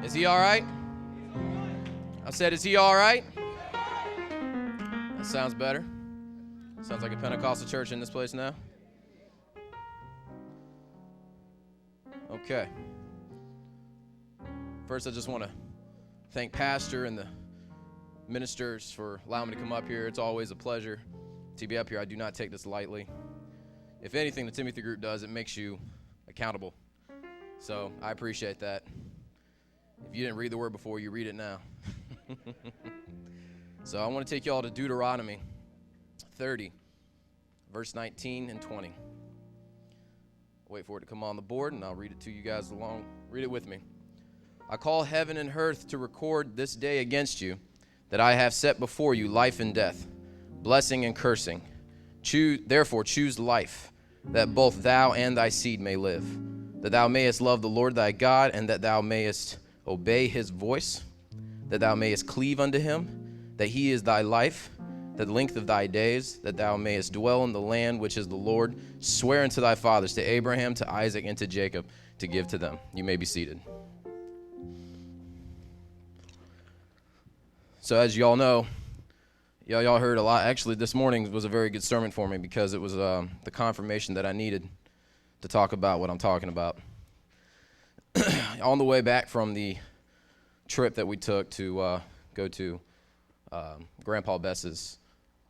Is he all right? I said, is he all right? That sounds better. Sounds like a Pentecostal church in this place now. Okay. First, I just want to thank Pastor and the ministers for allowing me to come up here. It's always a pleasure to be up here. I do not take this lightly. If anything, the Timothy group does, it makes you accountable. So I appreciate that. If you didn't read the word before, you read it now. So I want to take you all to Deuteronomy 30, verse 19 and 20. Wait for it to come on the board, and I'll read it to you guys along. Read it with me. I call heaven and earth to record this day against you, that I have set before you life and death, blessing and cursing. Therefore choose life, that both thou and thy seed may live, that thou mayest love the Lord thy God, and that thou mayest obey his voice, that thou mayest cleave unto him, that he is thy life, the length of thy days, that thou mayest dwell in the land which is the Lord swear unto thy fathers, to Abraham, to Isaac, and to Jacob, to give to them. You may be seated. So as you all know, y'all heard a lot. Actually, this morning was a very good sermon for me because it was the confirmation that I needed to talk about what I'm talking about. On the way back from the trip that we took to go to Grandpa Bess's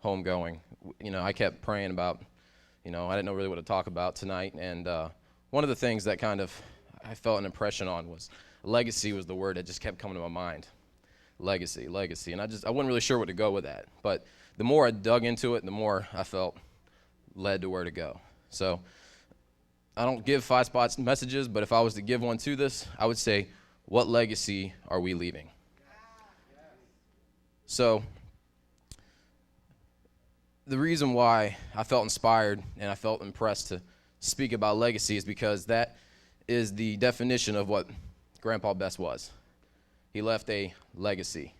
homegoing, I kept praying about, I didn't know really what to talk about tonight. And one of the things that kind of I felt an impression on was legacy was the word that just kept coming to my mind. Legacy. And I wasn't really sure what to go with that. But the more I dug into it, the more I felt led to where to go. So I don't give 5 spots messages, but if I was to give one to this, I would say, what legacy are we leaving? So the reason why I felt inspired and I felt impressed to speak about legacy is because that is the definition of what Grandpa Bess was. He left a legacy.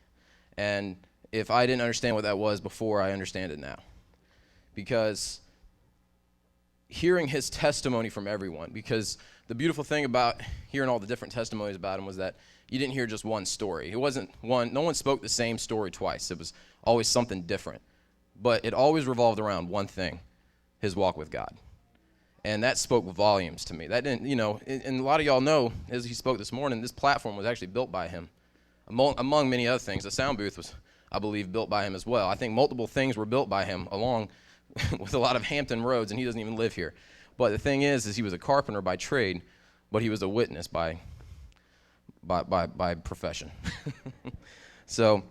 And if I didn't understand what that was before, I understand it now. Because hearing his testimony from everyone, because the beautiful thing about hearing all the different testimonies about him was that you didn't hear just one story. It wasn't no one spoke the same story twice. It was always something different. But it always revolved around one thing, his walk with God. And that spoke volumes to me. That didn't, and a lot of y'all know, as he spoke this morning, this platform was actually built by him. Among many other things, the sound booth was, I believe, built by him as well. I think multiple things were built by him along with a lot of Hampton roads, and he doesn't even live here. But the thing is he was a carpenter by trade, but he was a witness by profession. So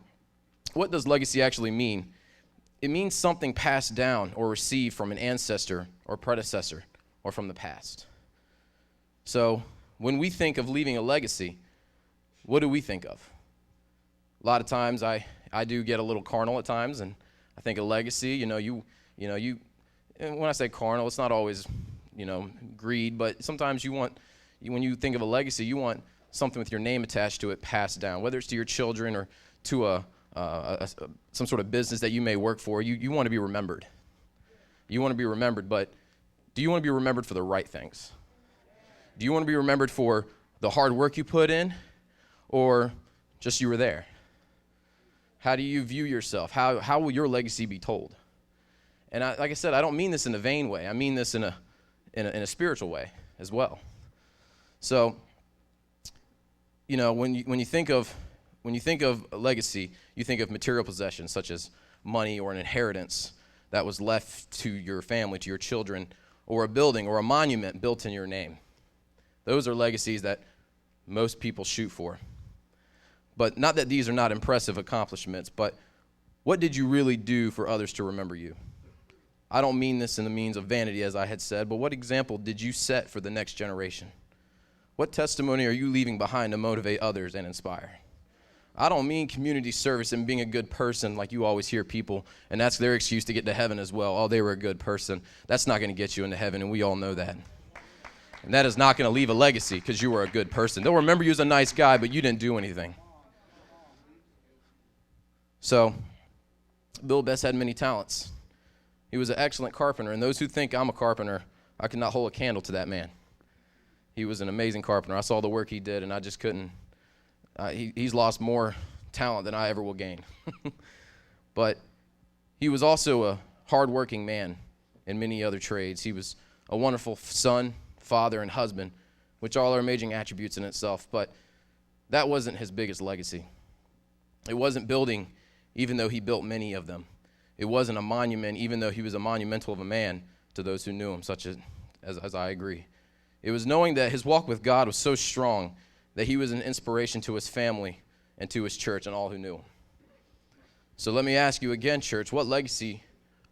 what does legacy actually mean? It means something passed down or received from an ancestor or predecessor or from the past. So when we think of leaving a legacy, what do we think of? A lot of times I do get a little carnal at times, and I think a legacy, and when I say carnal, it's not always, greed, but sometimes when you think of a legacy, you want something with your name attached to it passed down, whether it's to your children or to some sort of business that you may work for. You want to be remembered. You want to be remembered, but do you want to be remembered for the right things? Do you want to be remembered for the hard work you put in, or just you were there? How do you view yourself? How will your legacy be told? And like I said, I don't mean this in a vain way. I mean this in a spiritual way as well. So, when you think of a legacy, you think of material possessions such as money or an inheritance that was left to your family, to your children, or a building or a monument built in your name. Those are legacies that most people shoot for. But not that these are not impressive accomplishments, but what did you really do for others to remember you? I don't mean this in the means of vanity, as I had said, but what example did you set for the next generation? What testimony are you leaving behind to motivate others and inspire? I don't mean community service and being a good person like you always hear people, and that's their excuse to get to heaven as well. Oh, they were a good person. That's not going to get you into heaven, and we all know that. And that is not going to leave a legacy because you were a good person. They'll remember you as a nice guy, but you didn't do anything. So, Bill Bess had many talents. He was an excellent carpenter, and those who think I'm a carpenter, I cannot hold a candle to that man. He was an amazing carpenter. I saw the work he did, and I just couldn't He's lost more talent than I ever will gain. But he was also a hardworking man in many other trades. He was a wonderful son, father, and husband, which all are amazing attributes in itself. But that wasn't his biggest legacy. It wasn't building, even though he built many of them. It wasn't a monument, even though he was a monumental of a man to those who knew him, such as I agree. It was knowing that his walk with God was so strong that he was an inspiration to his family and to his church and all who knew him. So let me ask you again, church, what legacy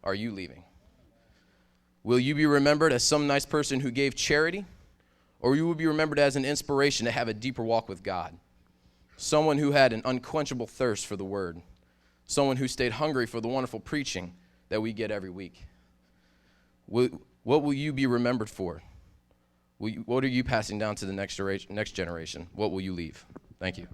are you leaving? Will you be remembered as some nice person who gave charity, or you will be remembered as an inspiration to have a deeper walk with God? Someone who had an unquenchable thirst for the word. Someone who stayed hungry for the wonderful preaching that we get every week. What will you be remembered for? What are you passing down to the next generation? What will you leave? Thank you.